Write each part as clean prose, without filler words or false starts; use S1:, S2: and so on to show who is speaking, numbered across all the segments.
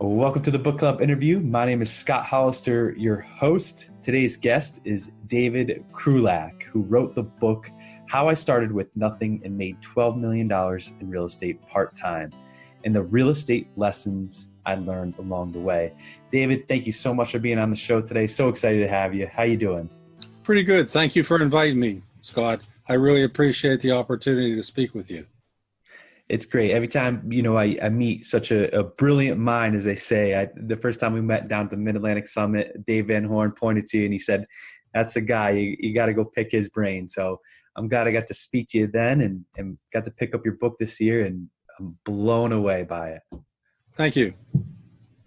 S1: Welcome to the book club interview. My name is Scott Hollister, your host. Today's guest is David Krulac, who wrote the book How I Started with Nothing and Made $12 Million in Real Estate Part-Time, and the real estate lessons I learned along the way. David, thank you so much for being on the show today. So excited to have you. How you doing?
S2: Pretty good. Thank you for inviting me, Scott. I really appreciate the opportunity to speak with you.
S1: It's great. Every time, I meet such a brilliant mind, as they say. The first time we met down at the Mid-Atlantic Summit, Dave Van Horn pointed to you and he said, that's the guy, you got to go pick his brain. So I'm glad I got to speak to you then and got to pick up your book this year, and I'm blown away by it.
S2: Thank you.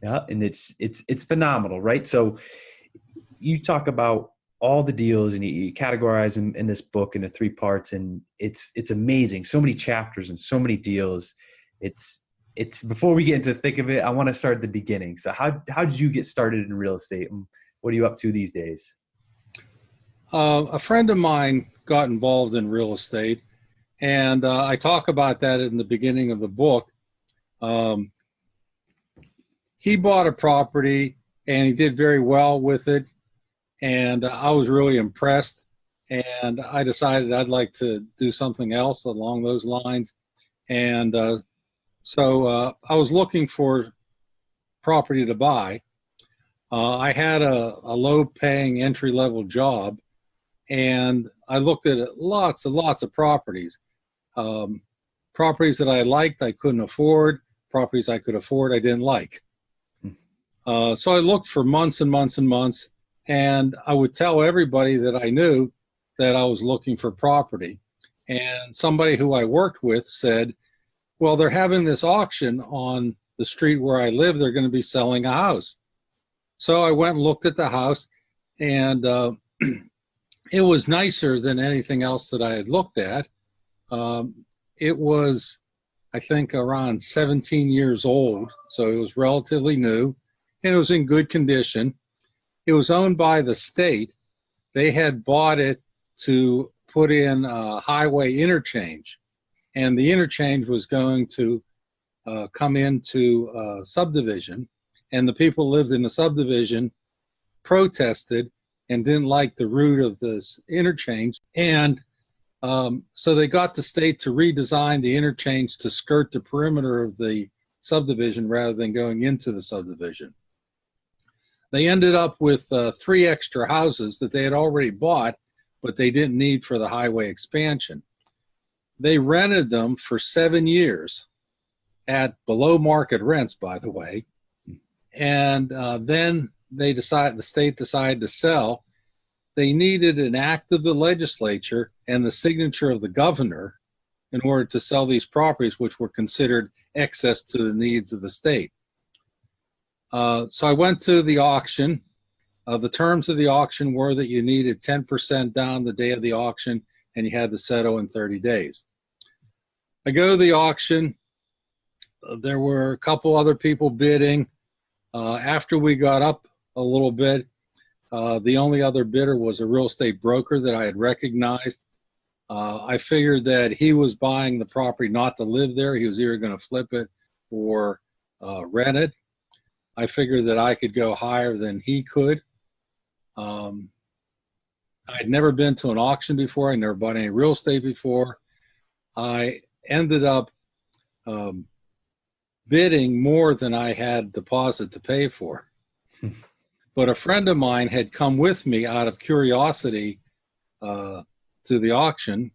S1: Yeah, and it's phenomenal, right? So you talk about all the deals and you categorize them in this book into three parts, and it's amazing. So many chapters and so many deals. It's before we get into the thick of it, I want to start at the beginning. So how did you get started in real estate, and what are you up to these days?
S2: A friend of mine got involved in real estate, and I talk about that in the beginning of the book. He bought a property and he did very well with it. And I was really impressed, and I decided I'd like to do something else along those lines. And so I was looking for property to buy. I had a low-paying entry-level job, and I looked at lots and lots of properties. Properties that I liked, I couldn't afford. Properties I could afford, I didn't like. So I looked for months and months and months. And I would tell everybody that I knew that I was looking for property. And somebody who I worked with said, well, they're having this auction on the street where I live. They're going to be selling a house. So I went and looked at the house, and it was nicer than anything else that I had looked at. It was, I think, around 17 years old. So it was relatively new, and it was in good condition. It was owned by the state. They had bought it to put in a highway interchange, and the interchange was going to come into a subdivision, and the people who lived in the subdivision protested and didn't like the route of this interchange, and so they got the state to redesign the interchange to skirt the perimeter of the subdivision rather than going into the subdivision. They ended up with 3 extra houses that they had already bought, but they didn't need for the highway expansion. They rented them for 7 years at below market rents, by the way. And then the state decided to sell. They needed an act of the legislature and the signature of the governor in order to sell these properties, which were considered excess to the needs of the state. So I went to the auction. The terms of the auction were that you needed 10% down the day of the auction, and you had to settle in 30 days. I go to the auction. There were a couple other people bidding. After we got up a little bit, the only other bidder was a real estate broker that I had recognized. I figured that he was buying the property not to live there. He was either going to flip it or rent it. I figured that I could go higher than he could. I'd never been to an auction before. I never bought any real estate before. I ended up bidding more than I had deposit to pay for. But a friend of mine had come with me out of curiosity to the auction,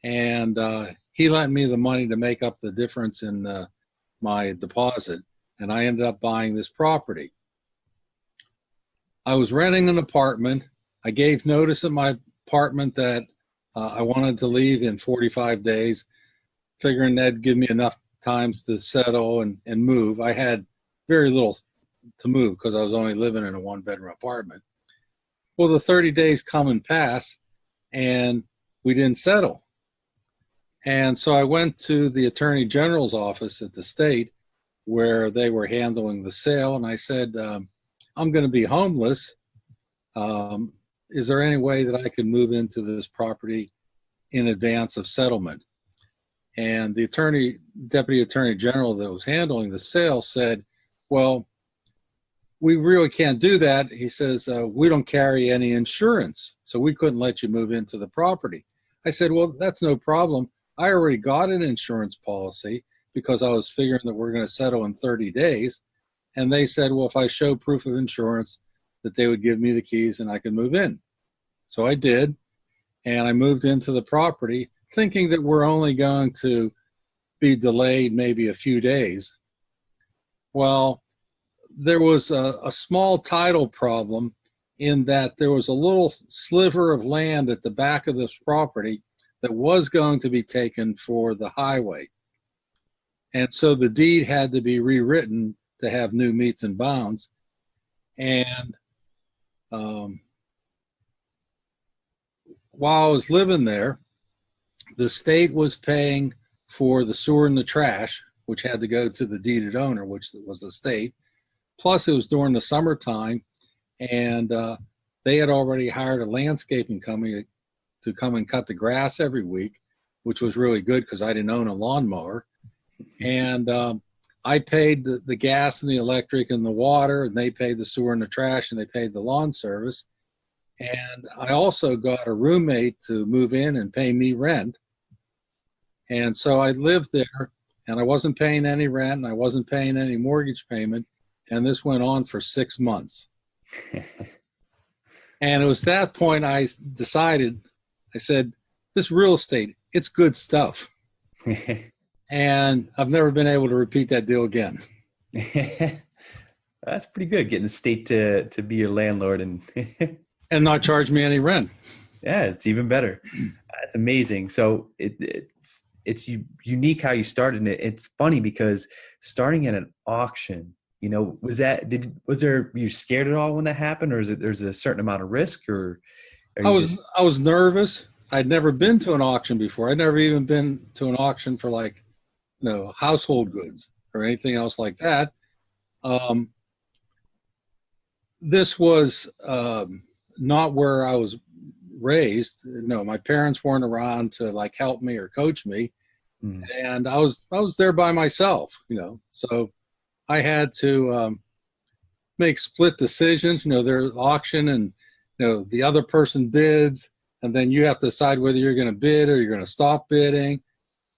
S2: and he lent me the money to make up the difference in my deposit. And I ended up buying this property. I was renting an apartment. I gave notice at my apartment that I wanted to leave in 45 days, figuring that'd give me enough time to settle and move. I had very little to move because I was only living in a 1-bedroom apartment. Well, the 30 days come and pass, and we didn't settle. And so I went to the Attorney General's office at the state, where they were handling the sale, and I said, I'm going to be homeless. Is there any way that I could move into this property in advance of settlement? And the deputy attorney general that was handling the sale said, well, we really can't do that. He says, we don't carry any insurance, so we couldn't let you move into the property. I said, well, that's no problem. I already got an insurance policy because I was figuring that we're going to settle in 30 days. And they said, well, if I show proof of insurance, that they would give me the keys and I could move in. So I did. And I moved into the property thinking that we're only going to be delayed maybe a few days. Well, there was a small title problem in that there was a little sliver of land at the back of this property that was going to be taken for the highway. And so the deed had to be rewritten to have new meets and bounds. And while I was living there, the state was paying for the sewer and the trash, which had to go to the deeded owner, which was the state. Plus, it was during the summertime, and they had already hired a landscaping company to come and cut the grass every week, which was really good because I didn't own a lawnmower. And I paid the gas and the electric and the water, and they paid the sewer and the trash, and they paid the lawn service. And I also got a roommate to move in and pay me rent. And so I lived there, and I wasn't paying any rent, and I wasn't paying any mortgage payment. And this went on for 6 months. And it was that point I decided, I said, this real estate, it's good stuff. And I've never been able to repeat that deal again.
S1: That's pretty good, getting the state to be your landlord and
S2: and not charge me any rent.
S1: Yeah, it's even better. That's amazing. So it's unique how you started it. It's funny because starting at an auction, you know, were you scared at all when that happened, or there's a certain amount of risk, or
S2: I was nervous. I'd never been to an auction before. I'd never even been to an auction for household goods or anything else like that. This was not where I was raised. No, my parents weren't around to help me or coach me. And I was there by myself, so I had to make split decisions. There's auction and, the other person bids, and then you have to decide whether you're going to bid or you're going to stop bidding.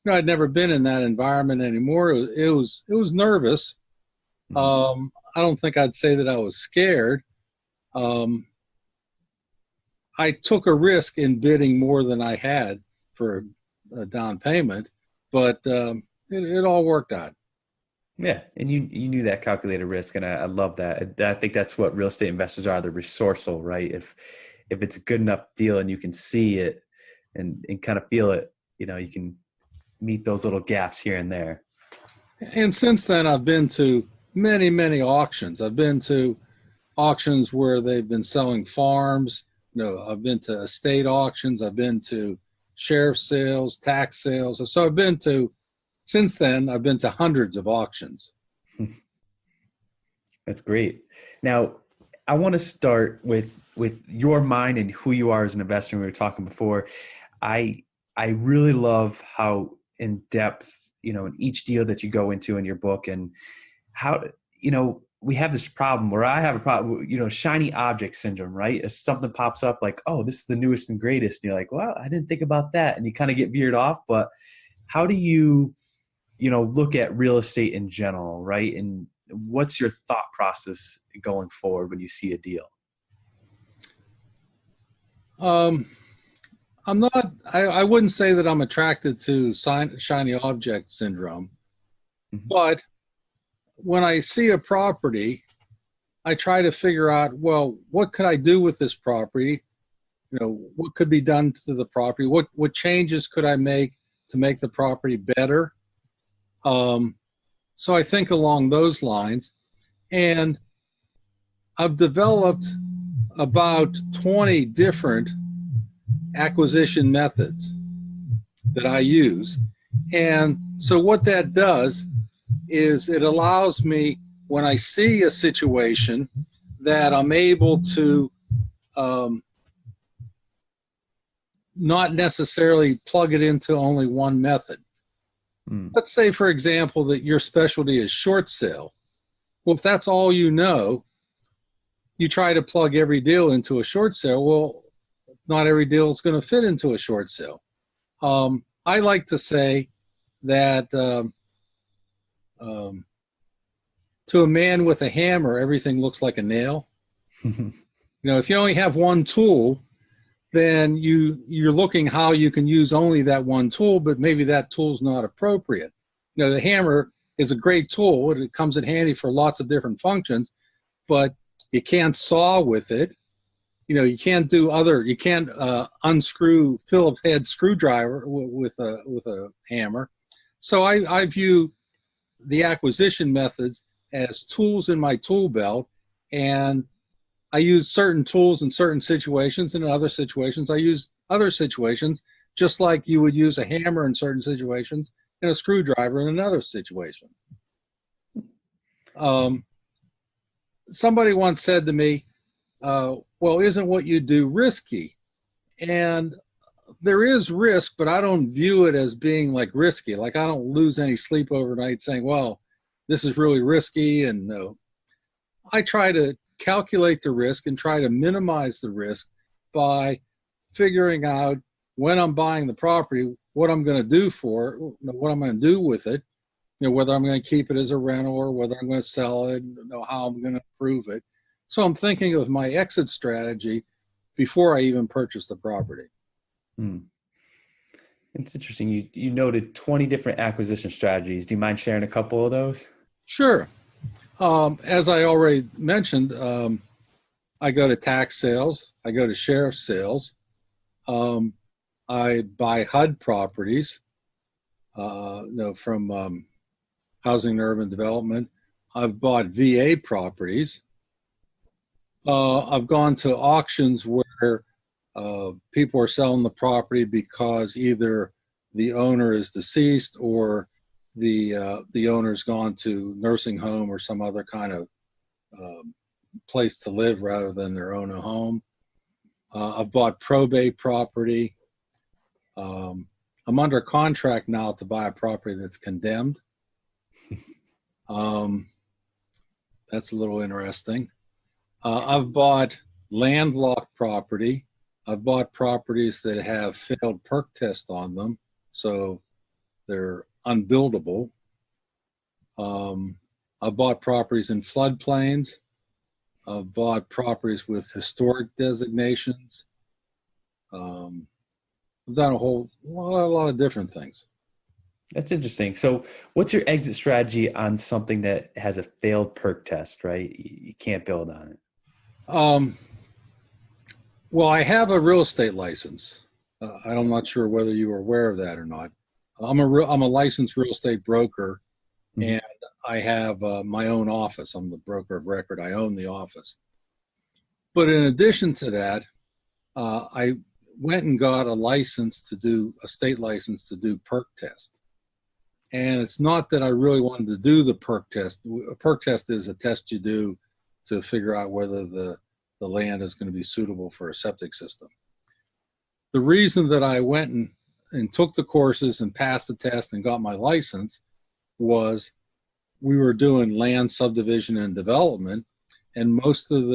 S2: I'd never been in that environment anymore. It was nervous. I don't think I'd say that I was scared. I took a risk in bidding more than I had for a down payment, but it all worked out.
S1: Yeah, and you knew that calculated risk, and I love that. I think that's what real estate investors are. They're resourceful, right? If it's a good enough deal and you can see it and kind of feel it, you can meet those little gaps here and there.
S2: And since then, I've been to many, many auctions. I've been to auctions where they've been selling farms. I've been to estate auctions. I've been to sheriff sales, tax sales. So since then, I've been to hundreds of auctions.
S1: That's great. Now, I want to start with your mind and who you are as an investor. We were talking before. I really love how in depth, in each deal that you go into in your book, and how, we have this problem, where I have a problem, shiny object syndrome, right? If something pops up like, oh, this is the newest and greatest, and you're like, well, I didn't think about that. And you kind of get veered off. But how do you, look at real estate in general, right? And what's your thought process going forward when you see a deal?
S2: I wouldn't say that I'm attracted to shiny object syndrome, but when I see a property, I try to figure out, well, what could I do with this property? What could be done to the property? What changes could I make to make the property better? So I think along those lines, and I've developed about 20 different acquisition methods that I use. And so what that does is it allows me, when I see a situation, that I'm able to not necessarily plug it into only one method. Let's say, for example, that your specialty is short sale. Well, if that's all you know, you try to plug every deal into a short sale. Well, not every deal is going to fit into a short sale. I like to say that to a man with a hammer, everything looks like a nail. If you only have one tool, then you're looking how you can use only that one tool, but maybe that tool's not appropriate. The hammer is a great tool. It comes in handy for lots of different functions, but you can't saw with it. You can't unscrew Phillips head screwdriver with a hammer. So I view the acquisition methods as tools in my tool belt, and I use certain tools in certain situations, and in other situations I use other situations, just like you would use a hammer in certain situations and a screwdriver in another situation. Somebody once said to me, well, isn't what you do risky? And there is risk, but I don't view it as being like risky. Like, I don't lose any sleep overnight saying, well, this is really risky. And no, I try to calculate the risk and try to minimize the risk by figuring out when I'm buying the property, what I'm going to do for it, what I'm going to do with it, whether I'm going to keep it as a rental or whether I'm going to sell it, how I'm going to improve it. So I'm thinking of my exit strategy before I even purchase the property.
S1: It's interesting. You noted 20 different acquisition strategies. Do you mind sharing a couple of those?
S2: Sure. As I already mentioned, I go to tax sales. I go to sheriff sales. I buy HUD properties, from Housing and Urban Development. I've bought VA properties. I've gone to auctions where people are selling the property because either the owner is deceased or the owner's gone to nursing home or some other kind of place to live rather than their own home. I've bought probate property. I'm under contract now to buy a property that's condemned. That's a little interesting. I've bought landlocked property. I've bought properties that have failed perk test on them, so they're unbuildable. I've bought properties in floodplains. I've bought properties with historic designations. I've done a lot of different things.
S1: That's interesting. So what's your exit strategy on something that has a failed perk test, right? You can't build on it.
S2: Well, I have a real estate license. I'm not sure whether you are aware of that or not. I'm a licensed real estate broker, and I have my own office. I'm the broker of record. I own the office. But in addition to that, I went and got a state license to do perk test. And it's not that I really wanted to do the perk test. A perk test is a test you do to figure out whether the land is going to be suitable for a septic system. The reason that I went and took the courses and passed the test and got my license was we were doing land subdivision and development, and most of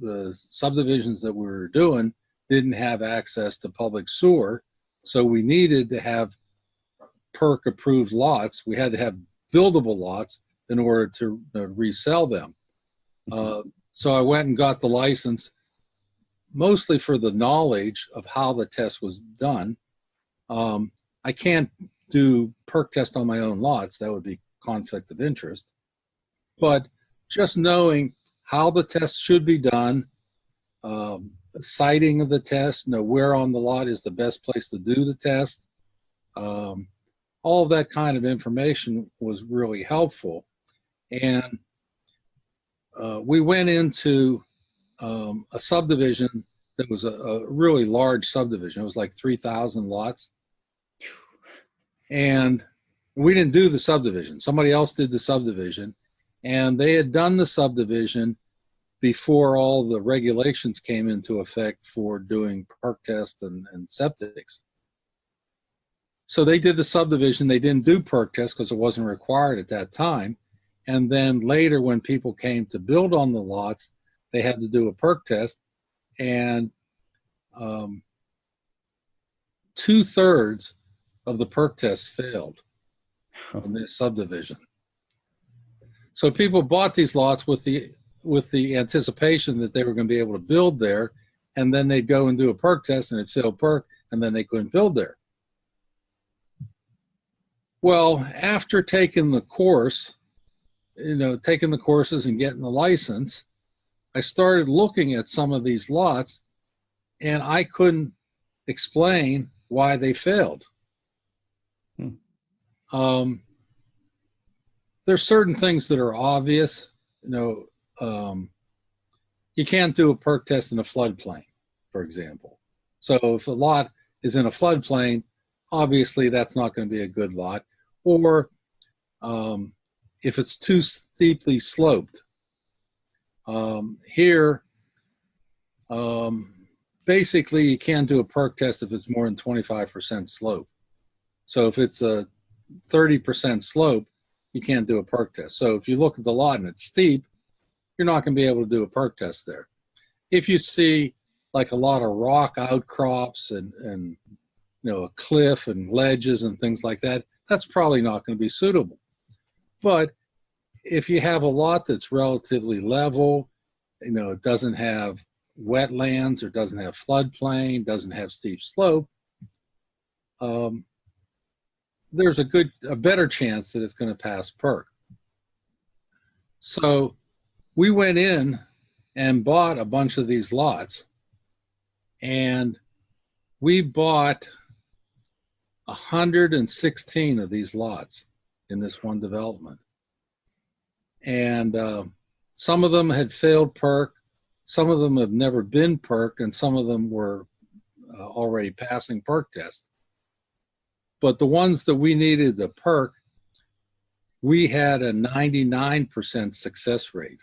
S2: the subdivisions that we were doing didn't have access to public sewer, so we needed to have perk approved lots. We had to have buildable lots in order to resell them. So I went and got the license mostly for the knowledge of how the test was done. I can't do perk test on my own lots. That would be conflict of interest. But just knowing how the test should be done, siting of the test, where on the lot is the best place to do the test, all of that kind of information was really helpful. And we went into a subdivision that was a really large subdivision. It was like 3,000 lots. And we didn't do the subdivision. Somebody else did the subdivision. And they had done the subdivision before all the regulations came into effect for doing perk tests and septics. So they did the subdivision. They didn't do perk tests because it wasn't required at that time. And then later, when people came to build on the lots, they had to do a perk test, and 2/3 of the perk tests failed in this subdivision. So people bought these lots with the anticipation that they were going to be able to build there, and then they'd go and do a perk test and it failed perk, and then they couldn't build there. Well, after taking the course, taking the courses and getting the license, I started looking at some of these lots, and I couldn't explain why they failed. There's certain things that are obvious. You can't do a perk test in a floodplain, for example. So if a lot is in a floodplain, obviously that's not going to be a good lot. Or if it's too steeply sloped. Here, basically you can't do a perk test if it's more than 25% slope. So if it's a 30% slope, you can't do a perk test. So if you look at the lot and it's steep, you're not going to be able to do a perk test there. If you see like a lot of rock outcrops and a cliff and ledges and things like that, that's probably not going to be suitable. But if you have a lot that's relatively level, it doesn't have wetlands or doesn't have floodplain, doesn't have steep slope, there's a better chance that it's going to pass perk. So we went in and bought a bunch of these lots, and we bought 116 of these lots in this one development. And some of them had failed perk, some of them have never been perked, and some of them were already passing perk test. But the ones that we needed to perk, we had a 99% success rate.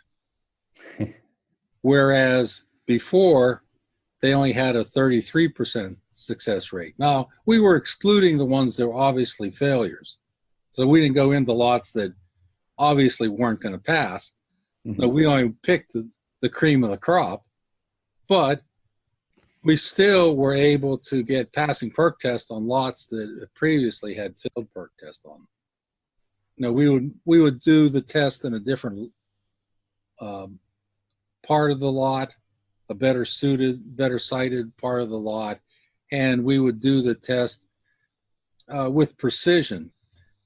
S2: Whereas before, they only had a 33% success rate. Now, we were excluding the ones that were obviously failures. So we didn't go into lots that obviously weren't going to pass. Mm-hmm. So we only picked the cream of the crop. But we still were able to get passing perk test on lots that previously had failed perk test on. We would do the test in a different part of the lot, a better sited part of the lot, and we would do the test with precision.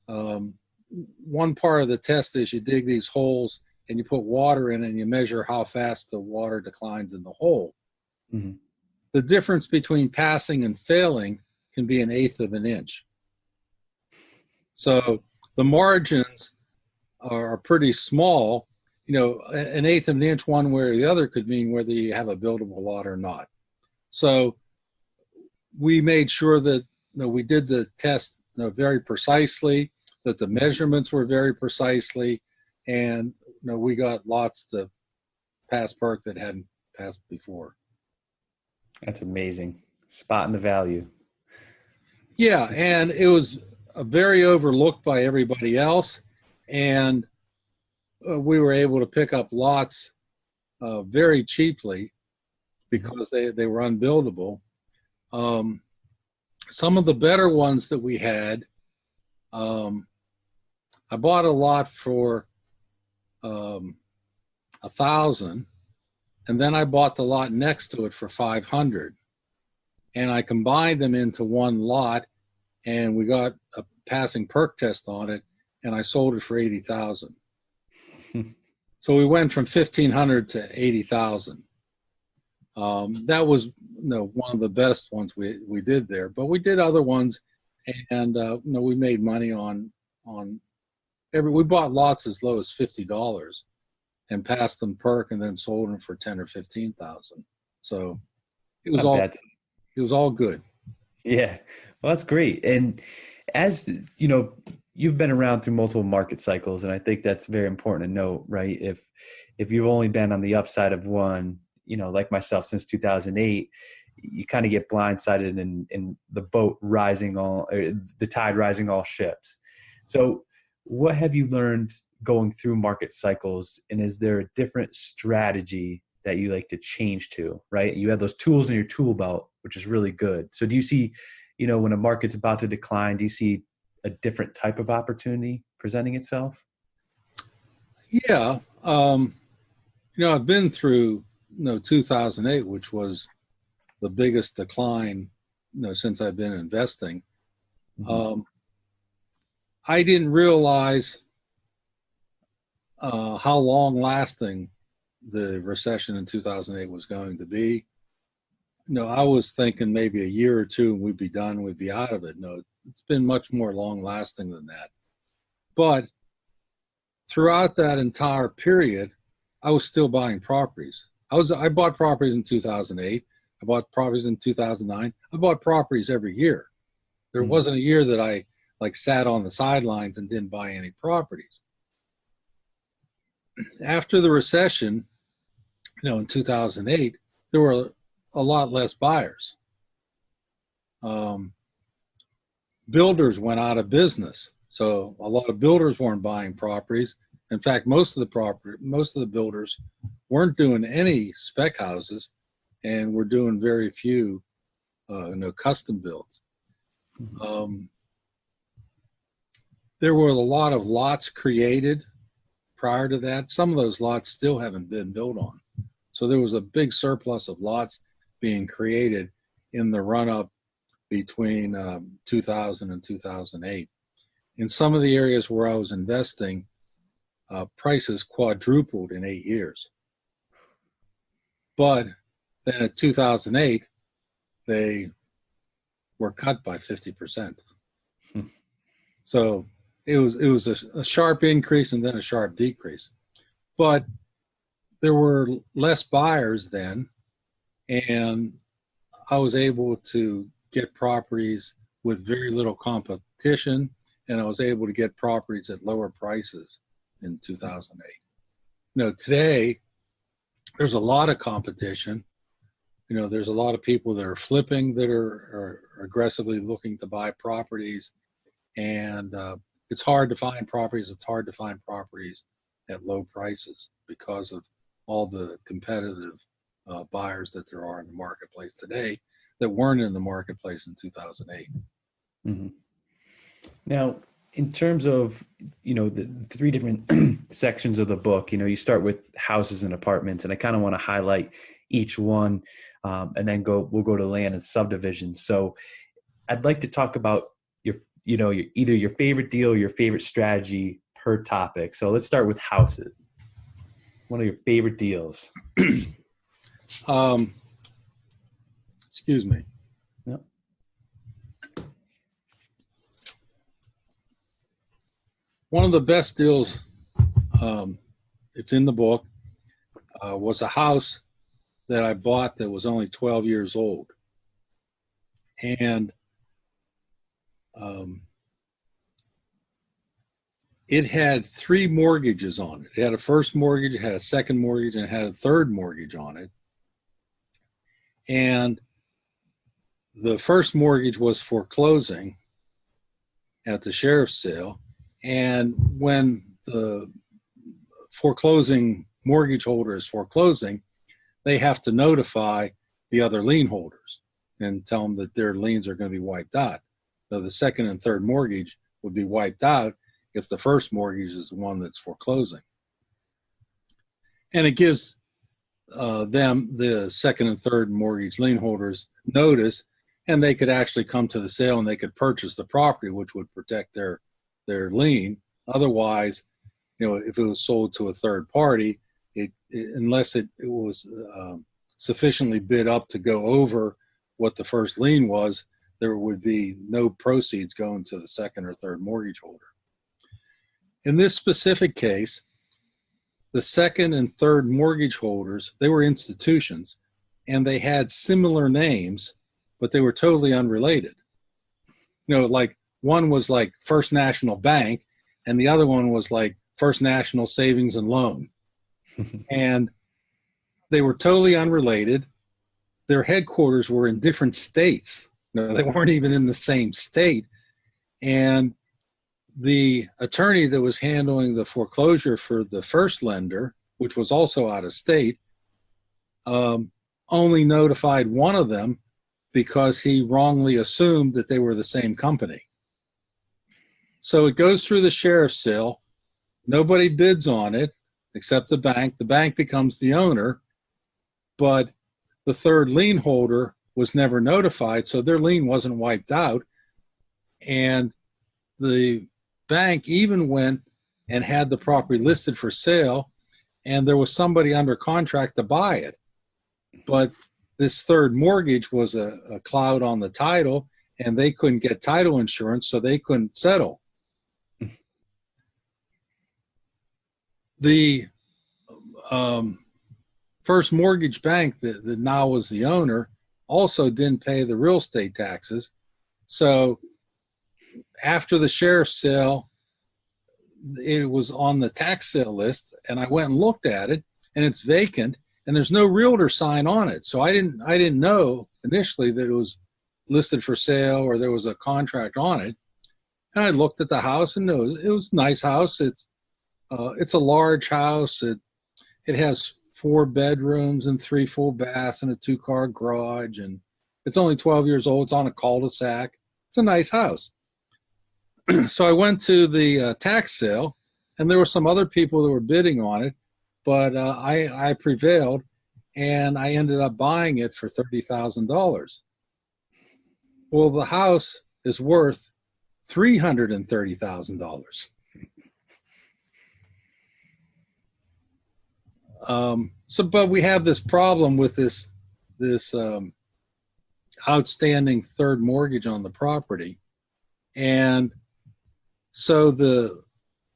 S2: One part of the test is you dig these holes and you put water in and you measure how fast the water declines in the hole. Mm-hmm. The difference between passing and failing can be 1/8 of an inch. So the margins are pretty small. 1/8 of an inch one way or the other could mean whether you have a buildable lot or not. So we made sure that we did the test very precisely, that the measurements were very precisely, and we got lots to pass perk that hadn't passed before.
S1: That's amazing. Spotting the value.
S2: Yeah, and it was very overlooked by everybody else, and we were able to pick up lots very cheaply because they were unbuildable. Some of the better ones that we had, I bought a lot for $1,000, and then I bought the lot next to it for $500, and I combined them into one lot, and we got a passing perk test on it, and I sold it for $80,000. So we went from $1,500 to $80,000. That was one of the best ones we did there, but we did other ones, and we made money on we bought lots as low as $50 and passed them perk and then sold them for $10,000 or $15,000. So it was all good.
S1: Yeah, well, that's great. And as you've been around through multiple market cycles, and I think that's very important to note, right? If you've only been on the upside of one, like myself since 2008, you kind of get blindsided in the boat rising the tide rising all ships. So what have you learned going through market cycles, and is there a different strategy that you like to change to, right? You have those tools in your tool belt, which is really good. So do you see, when a market's about to decline, do you see a different type of opportunity presenting itself?
S2: Yeah. I've been through, 2008, which was the biggest decline, since I've been investing.
S1: Mm-hmm.
S2: I didn't realize how long lasting the recession in 2008 was going to be. I was thinking maybe a year or two and we'd be done, we'd be out of it. No, it's been much more long lasting than that. But throughout that entire period, I was still buying properties. I bought properties in 2008. I bought properties in 2009. I bought properties every year. There wasn't a year that I sat on the sidelines and didn't buy any properties. After the recession, in 2008, there were a lot less buyers. Builders went out of business, so a lot of builders weren't buying properties. In fact, most of the builders weren't doing any spec houses, and were doing very few, custom builds. There were a lot of lots created prior to that. Some of those lots still haven't been built on. So there was a big surplus of lots being created in the run-up between 2000 and 2008. In some of the areas where I was investing, prices quadrupled in 8 years. But then in 2008, they were cut by 50%. So it was a sharp increase and then a sharp decrease. But there were less buyers then, and I was able to get properties with very little competition, and I was able to get properties at lower prices in 2008. Today, there's a lot of competition. There's a lot of people that are flipping, that are aggressively looking to buy properties, and it's hard to find properties. It's hard to find properties at low prices because of all the competitive buyers that there are in the marketplace today that weren't in the marketplace in 2008.
S1: Mm-hmm. Now, in terms of, the three different sections of the book, you start with houses and apartments, and I kind of want to highlight each one, and then we'll go to land and subdivisions. So I'd like to talk about either your favorite deal or your favorite strategy per topic. So let's start with houses. One of your favorite deals.
S2: Excuse me.
S1: Yep.
S2: One of the best deals, it's in the book, was a house that I bought that was only 12 years old. And it had 3 mortgages on it. It had a first mortgage, it had a second mortgage, and it had a third mortgage on it. And the first mortgage was foreclosing at the sheriff's sale. And when the foreclosing mortgage holder is foreclosing, they have to notify the other lien holders and tell them that their liens are going to be wiped out. So the second and third mortgage would be wiped out if the first mortgage is the one that's foreclosing. And it gives them, the second and third mortgage lien holders, notice, and they could actually come to the sale and they could purchase the property, which would protect their lien. Otherwise, if it was sold to a third party, unless it was sufficiently bid up to go over what the first lien was, there would be no proceeds going to the second or third mortgage holder. In this specific case, the second and third mortgage holders, they were institutions, and they had similar names, but they were totally unrelated. Like one was like First National Bank, and the other one was like First National Savings and Loan. And they were totally unrelated. Their headquarters were in different states. They weren't even in the same state. And the attorney that was handling the foreclosure for the first lender, which was also out of state, only notified one of them because he wrongly assumed that they were the same company. So it goes through the sheriff's sale. Nobody bids on it except the bank. The bank becomes the owner, but the third lien holder was never notified, so their lien wasn't wiped out. And the bank even went and had the property listed for sale, and there was somebody under contract to buy it. But this third mortgage was a cloud on the title, and they couldn't get title insurance, so they couldn't settle. The first mortgage bank that now was the owner also didn't pay the real estate taxes. So after the sheriff's sale, it was on the tax sale list, and I went and looked at it, and it's vacant, and there's no realtor sign on it. So I didn't know initially that it was listed for sale or there was a contract on it. And I looked at the house, and it was a nice house. It's a large house. It has 4 bedrooms and 3 full baths and a 2-car garage, and it's only 12 years old. It's on a cul-de-sac. It's a nice house. So I went to the tax sale, and there were some other people that were bidding on it, but I prevailed, and I ended up buying it for $30,000. Well, the house is worth $330,000. But we have this problem with this outstanding third mortgage on the property, and so the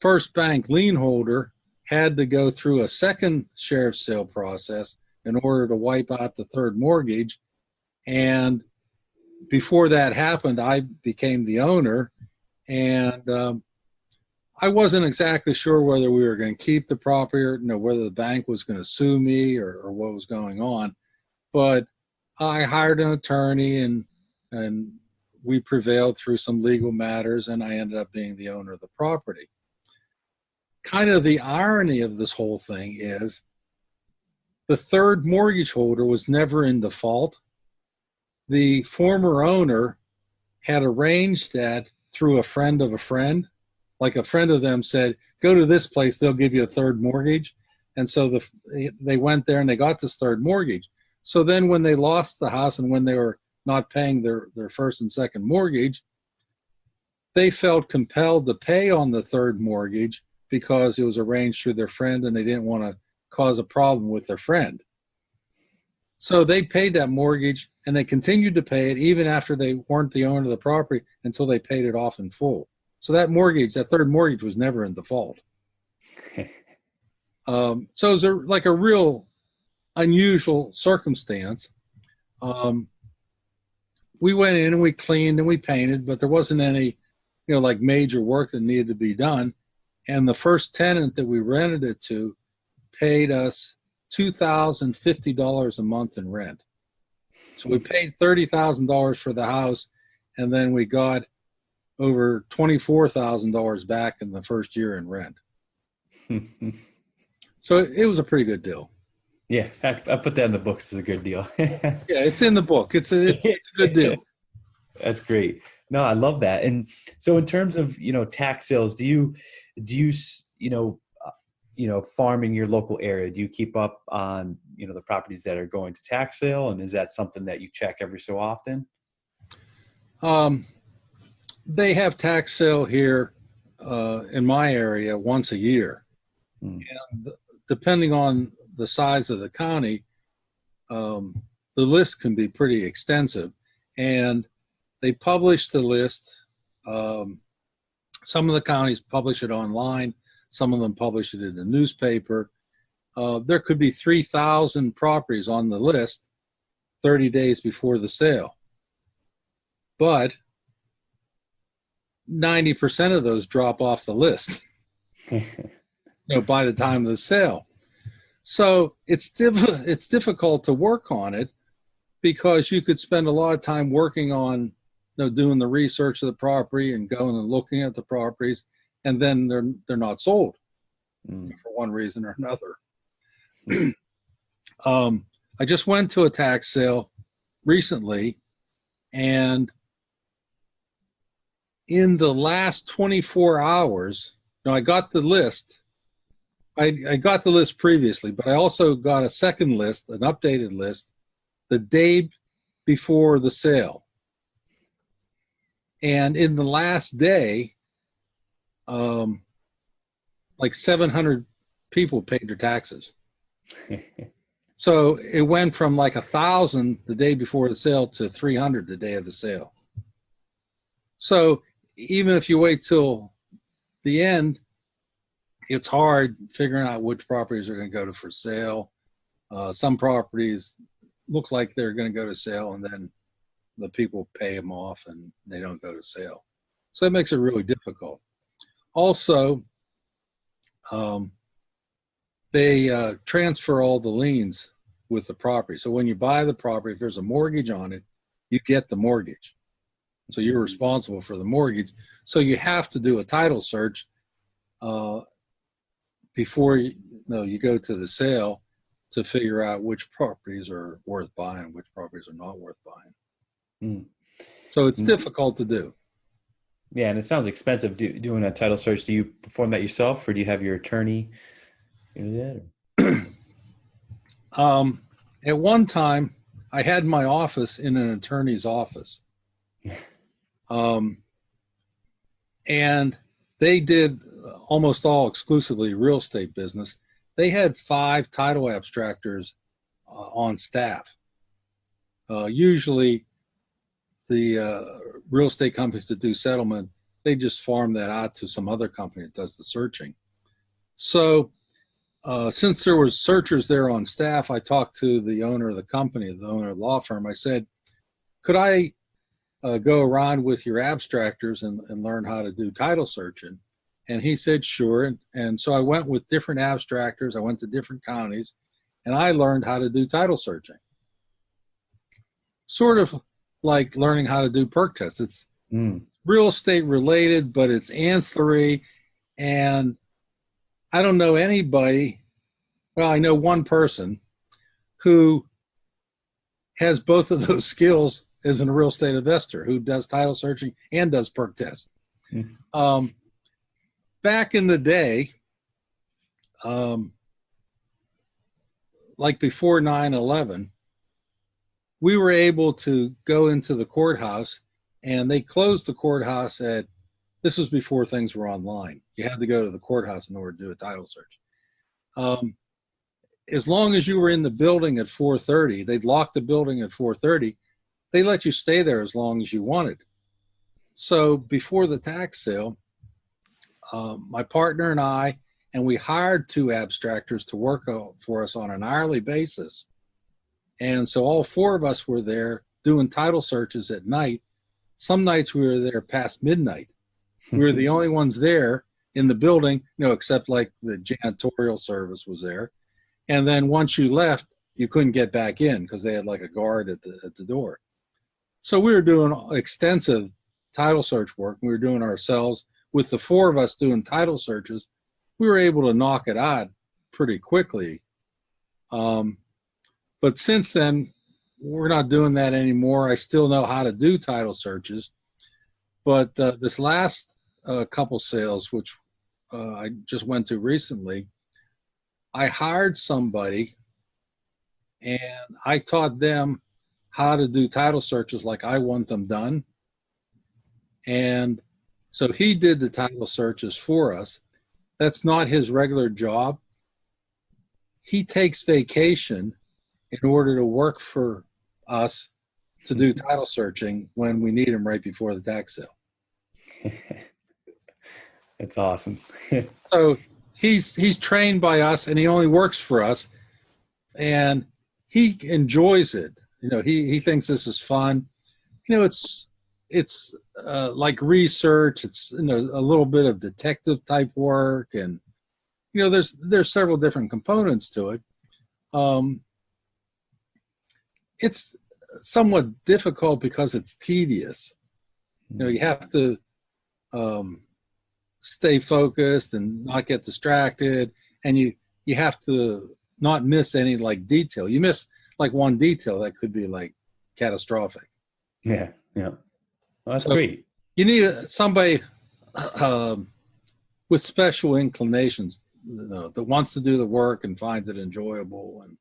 S2: first bank lien holder had to go through a second sheriff's sale process in order to wipe out the third mortgage. And before that happened, I became the owner, and I wasn't exactly sure whether we were going to keep the property or whether the bank was going to sue me or what was going on. But I hired an attorney, and we prevailed through some legal matters, and I ended up being the owner of the property. Kind of the irony of this whole thing is the third mortgage holder was never in default. The former owner had arranged that through a friend of a friend. Like a friend of them said, go to this place, they'll give you a third mortgage. And so they went there and they got this third mortgage. So then when they lost the house and when they were not paying their first and second mortgage, they felt compelled to pay on the third mortgage because it was arranged through their friend and they didn't want to cause a problem with their friend. So they paid that mortgage, and they continued to pay it even after they weren't the owner of the property until they paid it off in full. So that third mortgage was never in default. So it was like a real unusual circumstance. We went in and we cleaned and we painted, but there wasn't any, like major work that needed to be done. And the first tenant that we rented it to paid us $2,050 a month in rent. So we paid $30,000 for the house, and then we got over $24,000 back in the first year in rent. So it was a pretty good deal.
S1: Yeah, I put that in the books as a good deal.
S2: Yeah, it's in the book. It's a good deal.
S1: That's great. No, I love that. And so in terms of, tax sales, do you farming your local area, do you keep up on, the properties that are going to tax sale? And is that something that you check every so often?
S2: They have tax sale here in my area once a year. And depending on the size of the county, the list can be pretty extensive. And they publish the list. Some of the counties publish it online. Some of them publish it in the newspaper. There could be 3,000 properties on the list 30 days before the sale. But 90% of those drop off the list by the time of the sale. So it's difficult to work on it because you could spend a lot of time working on doing the research of the property and going and looking at the properties, and then they're not sold for one reason or another. I just went to a tax sale recently, and in the last 24 hours, I got the list. I got the list previously, but I also got a second list, an updated list, the day before the sale. And in the last day, like 700 people paid their taxes. So it went from like 1,000 the day before the sale to 300 the day of the sale. So even if you wait till the end, it's hard figuring out which properties are going to go to for sale. Some properties look like they're going to go to sale, and then the people pay them off and they don't go to sale. So that makes it really difficult. Also, they transfer all the liens with the property. So when you buy the property, if there's a mortgage on it, you get the mortgage. So you're responsible for the mortgage. So you have to do a title search before you go to the sale to figure out which properties are worth buying, which properties are not worth buying. So it's difficult to do.
S1: Yeah, and it sounds expensive doing a title search. Do you perform that yourself, or do you have your attorney do that?
S2: At one time, I had my office in an attorney's office. And they did almost all exclusively real estate business. They had 5 title abstractors on staff. Usually the real estate companies that do settlement, they just farm that out to some other company that does the searching. So since there was searchers there on staff, I talked to the owner of the company, the owner of the law firm. I said, could I go around with your abstractors and learn how to do title searching? And he said, sure. And so I went with different abstractors. I went to different counties, and I learned how to do title searching. Sort of like learning how to do perk tests. It's real estate related, but it's ancillary. And I don't know anybody, well, I know one person who has both of those skills as a real estate investor, who does title searching and does perk tests. Back in the day, like before 9/11, we were able to go into the courthouse, and they closed the courthouse this was before things were online. You had to go to the courthouse in order to do a title search. As long as you were in the building at 4:30, they'd lock the building at 4:30. They let you stay there as long as you wanted. So before the tax sale, my partner and we hired 2 abstractors to work for us on an hourly basis. And so all 4 of us were there doing title searches at night. Some nights we were there past midnight. We were the only ones there in the building, except like the janitorial service was there. And then once you left, you couldn't get back in because they had like a guard at the door. So we were doing extensive title search work. We were doing ourselves. With the 4 of us doing title searches, we were able to knock it out pretty quickly. But since then, we're not doing that anymore. I still know how to do title searches. But this last couple sales, which I just went to recently, I hired somebody and I taught them how to do title searches like I want them done. And so he did the title searches for us. That's not his regular job. He takes vacation in order to work for us to do title searching when we need him right before the tax sale.
S1: That's awesome.
S2: So he's trained by us, and he only works for us, and he enjoys it. He thinks this is fun. It's like research. It's a little bit of detective type work, and there's several different components to it. It's somewhat difficult because it's tedious. You have to stay focused and not get distracted, and you have to not miss any like detail. You miss like one detail that could be like catastrophic.
S1: Yeah. Yeah. Well, that's
S2: So
S1: great.
S2: you need somebody with special inclinations, that wants to do the work and finds it enjoyable. And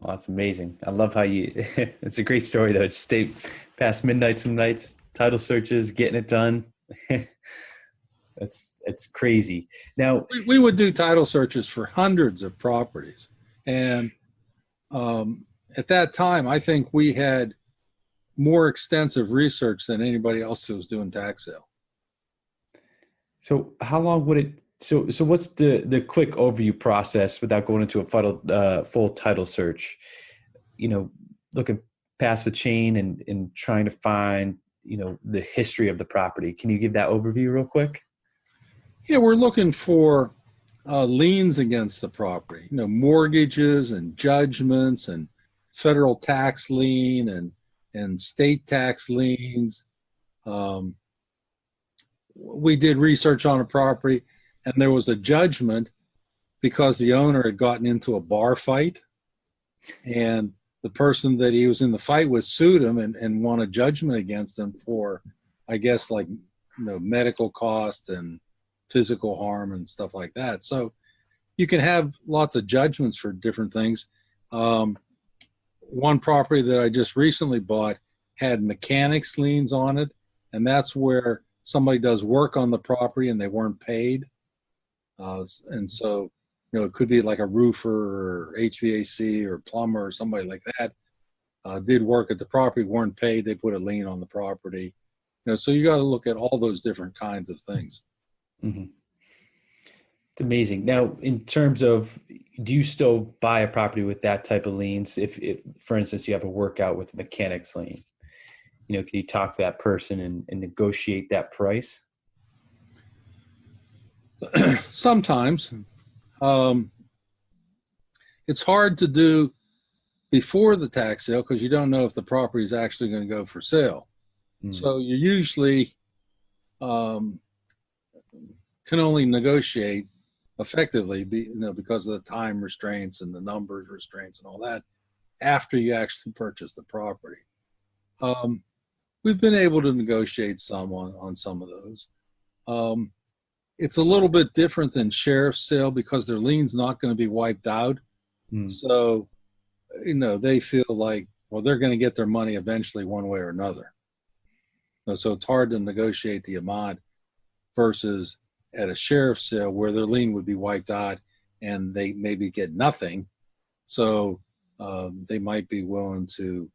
S1: Well, that's amazing. I love how you, it's a great story though. Just stay past midnight some nights, title searches, getting it done. It's crazy. Now,
S2: we would do title searches for hundreds of properties. And at that time, I think we had more extensive research than anybody else who was doing tax sale.
S1: so how long would it, so what's the quick overview process without going into a full title search, looking past the chain and trying to find, the history of the property. Can you give that overview real quick?
S2: Yeah, we're looking for liens against the property, mortgages and judgments and federal tax lien and state tax liens. We did research on a property, and there was a judgment because the owner had gotten into a bar fight, and the person that he was in the fight with sued him and won a judgment against him for, I guess, like, medical cost and physical harm and stuff like that. So you can have lots of judgments for different things. One property that I just recently bought had mechanics liens on it, and that's where somebody does work on the property and they weren't paid. And so, it could be like a roofer or HVAC or plumber or somebody like that did work at the property, weren't paid, they put a lien on the property. So you got to look at all those different kinds of things.
S1: Mm-hmm. It's amazing. Now, in terms of, do you still buy a property with that type of liens? If for instance, you have a workout with a mechanics lien, can you talk to that person and negotiate that price?
S2: Sometimes. It's hard to do before the tax sale because you don't know if the property is actually going to go for sale. So you usually can only negotiate effectively, because of the time restraints and the numbers restraints and all that after you actually purchase the property. We've been able to negotiate some on some of those. It's a little bit different than sheriff's sale because their lien's not going to be wiped out. So, they feel like, well, they're going to get their money eventually one way or another. So it's hard to negotiate the amount versus at a sheriff's sale where their lien would be wiped out and they maybe get nothing. So they might be willing to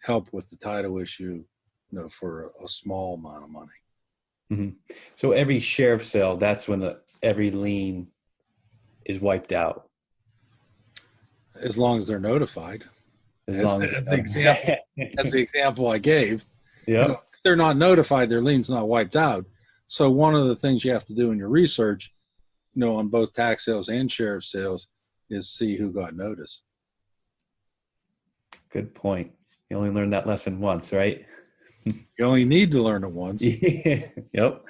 S2: help with the title issue, for a small amount of money.
S1: Mm-hmm. So every sheriff's sale, that's when every lien is wiped out.
S2: As long as they're notified.
S1: As long as
S2: that's the example I gave.
S1: Yeah.
S2: If they're not notified, their lien's not wiped out. So one of the things you have to do in your research, on both tax sales and sheriff sales, is see who got notice.
S1: Good point. You only learned that lesson once, right?
S2: You only need to learn it once.
S1: Yep.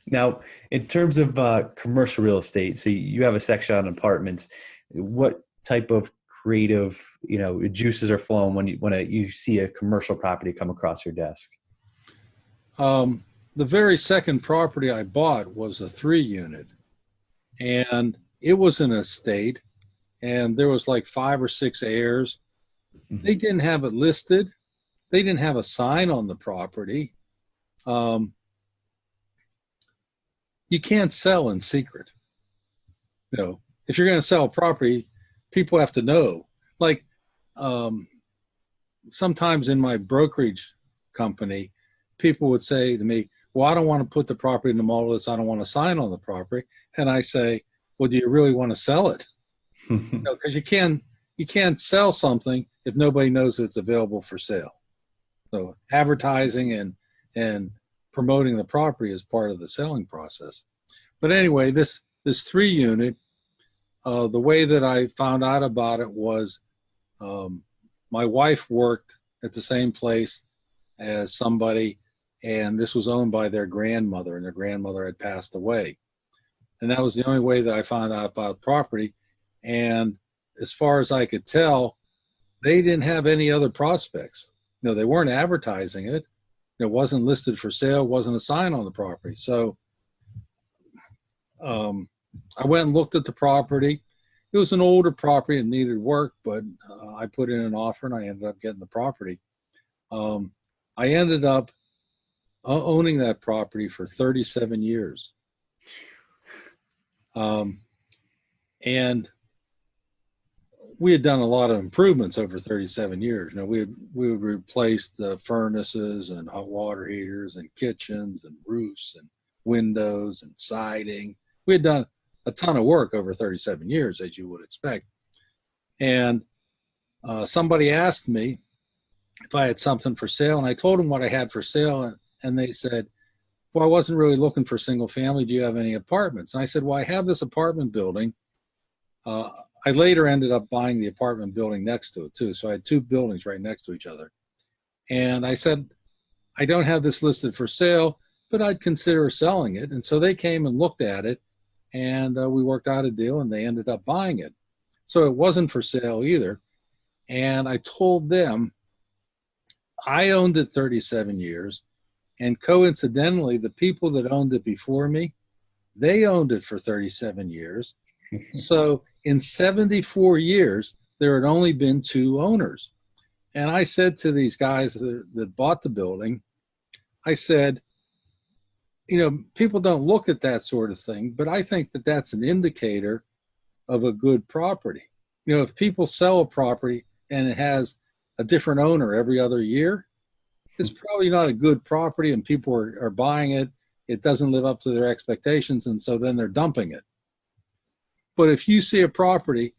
S1: Now, in terms of commercial real estate, so you have a section on apartments. What type of creative, juices are flowing when you see a commercial property come across your desk?
S2: The very second property I bought was a 3-unit, and it was an estate, and there was like 5 or 6 heirs. Mm-hmm. They didn't have it listed. They didn't have a sign on the property. You can't sell in secret. If you're going to sell a property, people have to know. Like, sometimes in my brokerage company, people would say to me, well, I don't want to put the property in the model list. I don't want to sign on the property. And I say, well, do you really want to sell it? Because you can't sell something if nobody knows it's available for sale. So advertising and promoting the property is part of the selling process. But anyway, this 3-unit, the way that I found out about it was my wife worked at the same place as somebody, and this was owned by their grandmother, and their grandmother had passed away. And that was the only way that I found out about property. And as far as I could tell, they didn't have any other prospects. They weren't advertising it. It wasn't listed for sale, wasn't a sign on the property. So I went and looked at the property. It was an older property and needed work, but I put in an offer and I ended up getting the property. I ended up owning that property for 37 years. And we had done a lot of improvements over 37 years. We had replaced the furnaces and hot water heaters and kitchens and roofs and windows and siding. We had done a ton of work over 37 years, as you would expect. And somebody asked me if I had something for sale, and I told them what I had for sale, and they said, well, I wasn't really looking for single family. Do you have any apartments? And I said, well, I have this apartment building. I later ended up buying the apartment building next to it too. So I had two buildings right next to each other. And I said, I don't have this listed for sale, but I'd consider selling it. And so they came and looked at it, and we worked out a deal, and they ended up buying it. So it wasn't for sale either. And I told them I owned it 37 years. And coincidentally, the people that owned it before me, they owned it for 37 years. So in 74 years, there had only been two owners. And I said to these guys that bought the building, I said, people don't look at that sort of thing, but I think that that's an indicator of a good property. If people sell a property and it has a different owner every other year, it's probably not a good property, and people are buying it. It doesn't live up to their expectations, and so then they're dumping it. But if you see a property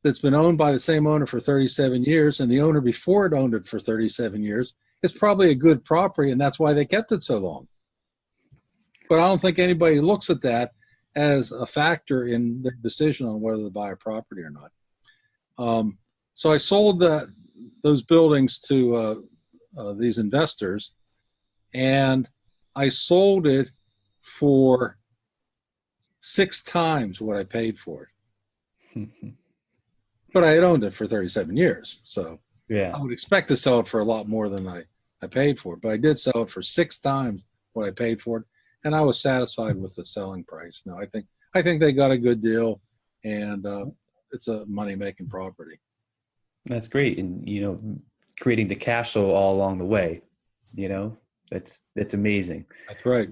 S2: that's been owned by the same owner for 37 years, and the owner before it owned it for 37 years, it's probably a good property, and that's why they kept it so long. But I don't think anybody looks at that as a factor in their decision on whether to buy a property or not. So I sold those buildings to these investors, and I sold it for 6 times what I paid for it. But I had owned it for 37 years, so yeah, I would expect to sell it for a lot more than I paid for it. But I did sell it for 6 times what I paid for it, and I was satisfied with the selling price. No, I think they got a good deal, and it's a money-making property.
S1: That's great, and creating the cash flow all along the way. That's amazing.
S2: That's right.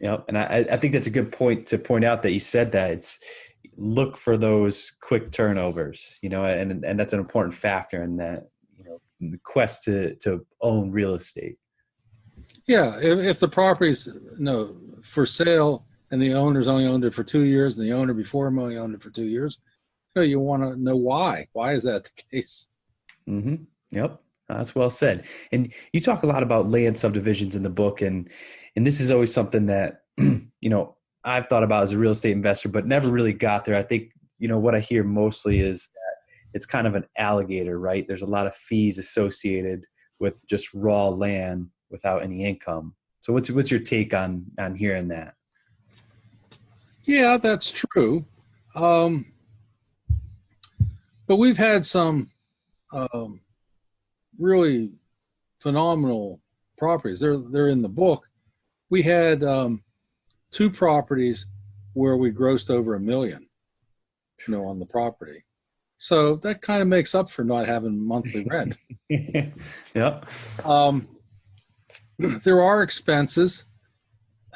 S1: And I think that's a good point to point out that you said that. It's look for those quick turnovers, and that's an important factor in that, the quest to own real estate.
S2: Yeah, if the property's for sale and the owner's only owned it for 2 years and the owner before him only owned it for 2 years, you want to know why. Why is that the case?
S1: Mm-hmm. Yep. That's well said. And you talk a lot about land subdivisions in the book, and this is always something that, I've thought about as a real estate investor, but never really got there. I think, what I hear mostly is that it's kind of an alligator, right? There's a lot of fees associated with just raw land without any income. So what's your take on hearing that?
S2: Yeah, that's true. But we've had some really phenomenal properties. They're in the book. We had 2 properties where we grossed over $1 million, on the property. So that kind of makes up for not having monthly rent.
S1: Yep.
S2: There are expenses.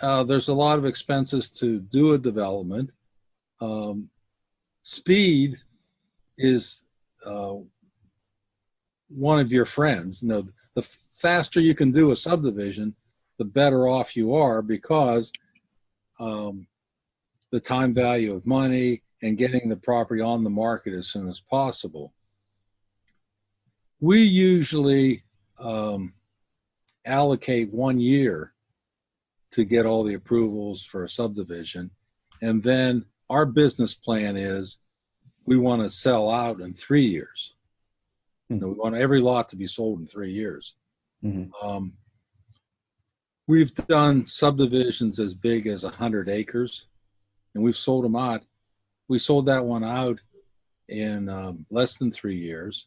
S2: There's a lot of expenses to do a development. Speed is one of your friends. The faster you can do a subdivision, the better off you are, because the time value of money and getting the property on the market as soon as possible. We usually allocate 1 year to get all the approvals for a subdivision. And then our business plan is we want to sell out in 3 years. We want every lot to be sold in 3 years. Mm-hmm. We've done subdivisions as big as 100 acres, and we've sold them out. We sold that one out in less than 3 years.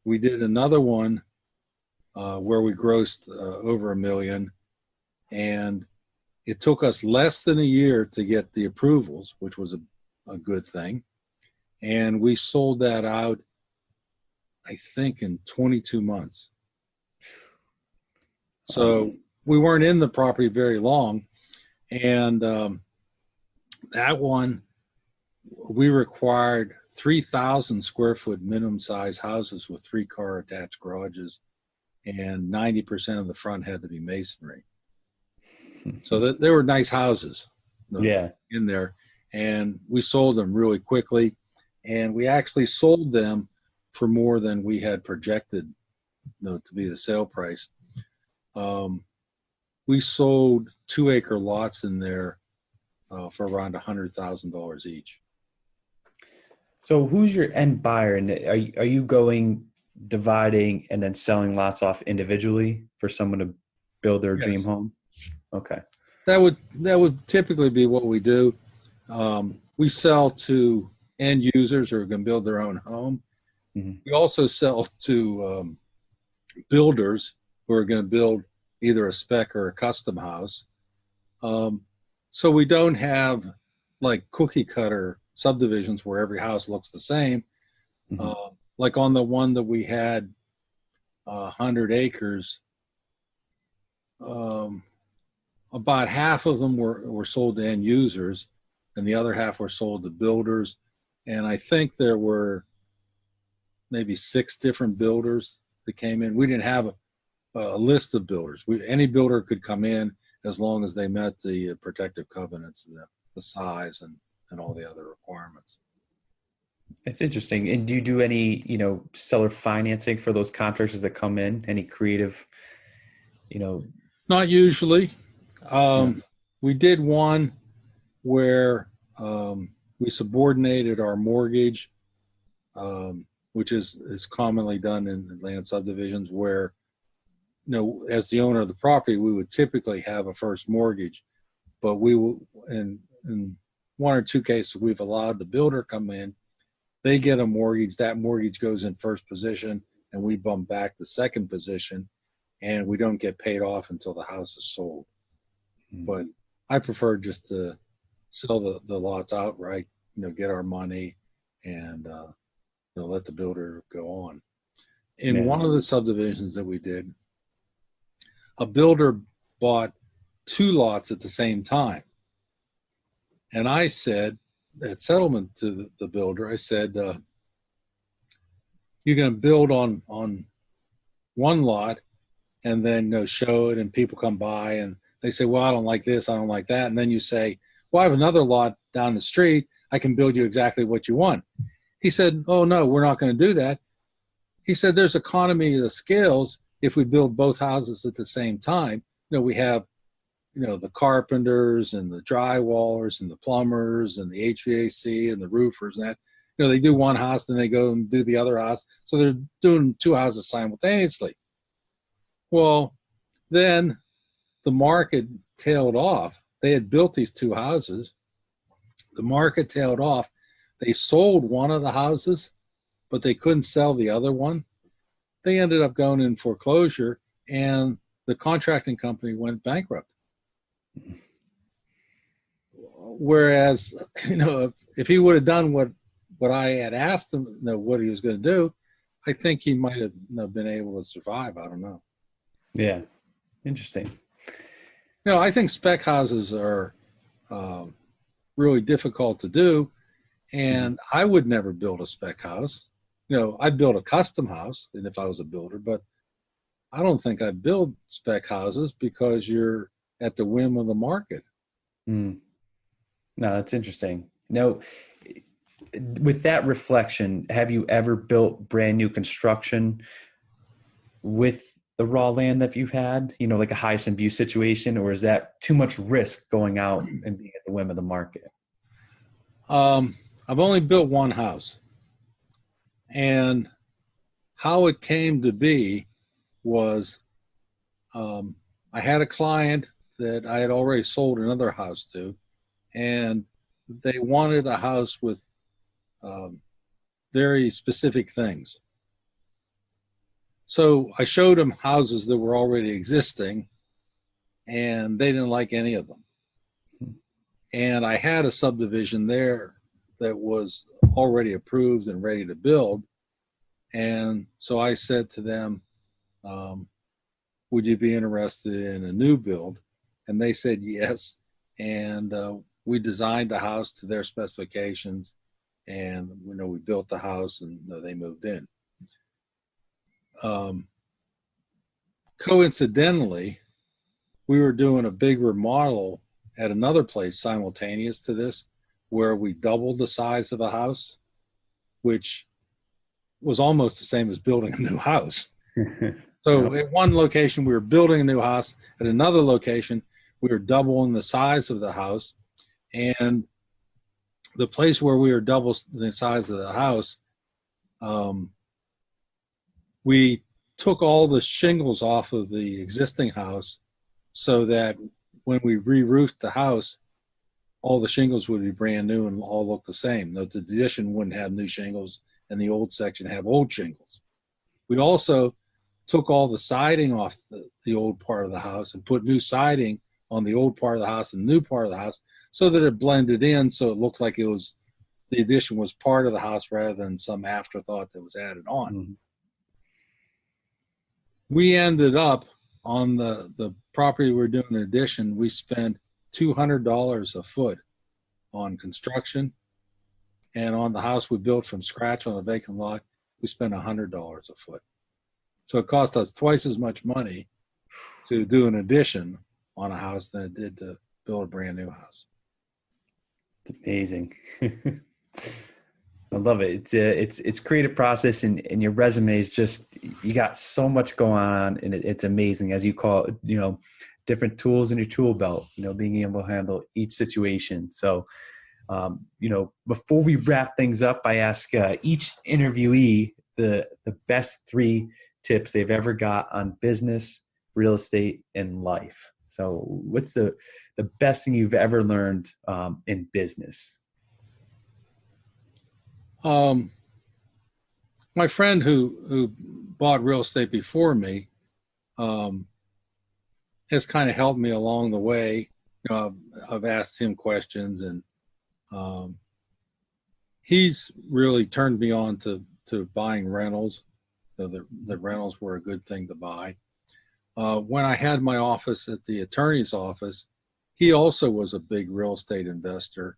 S2: We did another one where we grossed over $1 million, and it took us less than a year to get the approvals, which was a good thing. And we sold that out, I think, in 22 months. So we weren't in the property very long. And that one, we required 3,000 square foot minimum size houses with 3-car attached garages, and 90% of the front had to be masonry. So they were nice houses in there. And we sold them really quickly. And we actually sold them for more than we had projected, to be the sale price. We sold 2-acre lots in there for around $100,000 each.
S1: So who's your end buyer? And are you going dividing and then selling lots off individually for someone to build their dream home? Okay. That
S2: would typically be what we do. We sell to end users who are going to build their own home. Mm-hmm. We also sell to builders who are going to build either a spec or a custom house. So we don't have like cookie cutter subdivisions where every house looks the same. Mm-hmm. Like on the one that we had 100 acres, about half of them were sold to end users, and the other half were sold to builders. And I think there were maybe 6 different builders that came in. We didn't have a list of builders. Any builder could come in as long as they met the protective covenants, the size and all the other requirements.
S1: It's interesting. And do you do any, seller financing for those contractors that come in? Any creative,
S2: Not usually. We did one where we subordinated our mortgage, which is commonly done in land subdivisions where, as the owner of the property, we would typically have a first mortgage, but we will, in 1 or 2 cases, we've allowed the builder come in, they get a mortgage, that mortgage goes in first position, and we bump back the second position, and we don't get paid off until the house is sold. Mm-hmm. But I prefer just to sell the lots outright, get our money, and let the builder go on. In one of the subdivisions that we did, a builder bought 2 lots at the same time. And I said, at settlement to the builder, I said, you're going to build on one lot and then show it, and people come by and they say, well, I don't like this, I don't like that. And then you say, well, I have another lot down the street. I can build you exactly what you want. He said, oh, no, we're not going to do that. He said, there's economy of scales if we build both houses at the same time. We have, the carpenters and the drywallers and the plumbers and the HVAC and the roofers and that. They do one house, then they go and do the other house. So they're doing 2 houses simultaneously. Well, then the market tailed off. They had built these 2 houses. The market tailed off. They sold one of the houses, but they couldn't sell the other one. They ended up going in foreclosure, and the contracting company went bankrupt. Whereas, if he would have done what I had asked him, what he was going to do, I think he might have been able to survive. I don't know.
S1: Yeah. Interesting.
S2: I think spec houses are really difficult to do, and I would never build a spec house. I'd build a custom house, and if I was a builder, but I don't think I'd build spec houses because you're at the whim of the market.
S1: No, that's interesting. Now, with that reflection, have you ever built brand new construction with the raw land that you've had, like a Hyacinth View situation, or is that too much risk going out and being at the whim of the market?
S2: I've only built one house, and how it came to be was I had a client that I had already sold another house to, and they wanted a house with very specific things. So I showed them houses that were already existing, and they didn't like any of them. And I had a subdivision there that was already approved and ready to build. And so I said to them, would you be interested in a new build? And they said yes. And we designed the house to their specifications. And we built the house, and they moved in. Coincidentally, we were doing a big remodel at another place simultaneous to this, where we doubled the size of a house, which was almost the same as building a new house. So at one location, we were building a new house. At another location, we were doubling the size of the house. And the place where we were double the size of the house, we took all the shingles off of the existing house so that when we re-roofed the house, all the shingles would be brand new and all look the same. The addition wouldn't have new shingles and the old section have old shingles. We also took all the siding off the old part of the house and put new siding on the old part of the house and the new part of the house so that it blended in, so it looked like the addition was part of the house rather than some afterthought that was added on. Mm-hmm. We ended up on the property we were doing an addition, we spent $200 a foot on construction. And on the house we built from scratch on a vacant lot, we spent $100 a foot. So it cost us twice as much money to do an addition on a house than it did to build a brand new house.
S1: It's amazing. I love it. It's creative process, and your resume is just, you got so much going on, and it's amazing, as you call it, different tools in your tool belt, being able to handle each situation. So, before we wrap things up, I ask each interviewee the best 3 tips they've ever got on business, real estate, and life. So what's the best thing you've ever learned in business?
S2: My friend who bought real estate before me has kind of helped me along the way. I've asked him questions, and he's really turned me on to buying rentals. So the rentals were a good thing to buy. When I had my office at the attorney's office, he also was a big real estate investor,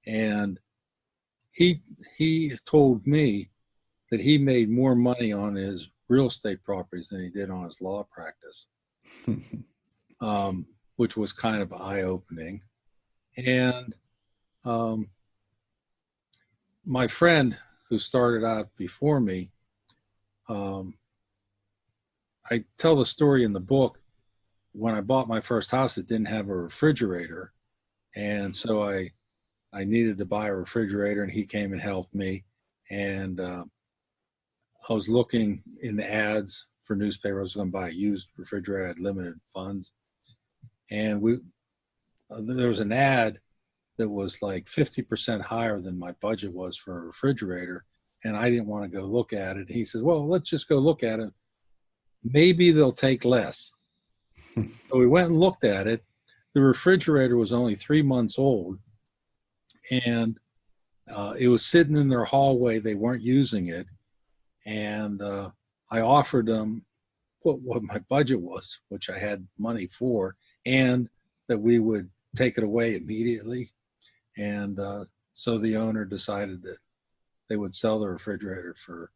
S2: and he told me that he made more money on his real estate properties than he did on his law practice, which was kind of eye-opening. And my friend who started out before me, I tell the story in the book. When I bought my first house, it didn't have a refrigerator. And so I needed to buy a refrigerator, and he came and helped me. And I was looking in the ads for newspaper. I was going to buy a used refrigerator. I had limited funds. And there was an ad that was like 50% higher than my budget was for a refrigerator. And I didn't want to go look at it. He said, well, let's just go look at it. Maybe they'll take less. So we went and looked at it. The refrigerator was only 3 months old, and it was sitting in their hallway. They weren't using it. And I offered them what my budget was, which I had money for, and that we would take it away immediately. And so the owner decided that they would sell the refrigerator for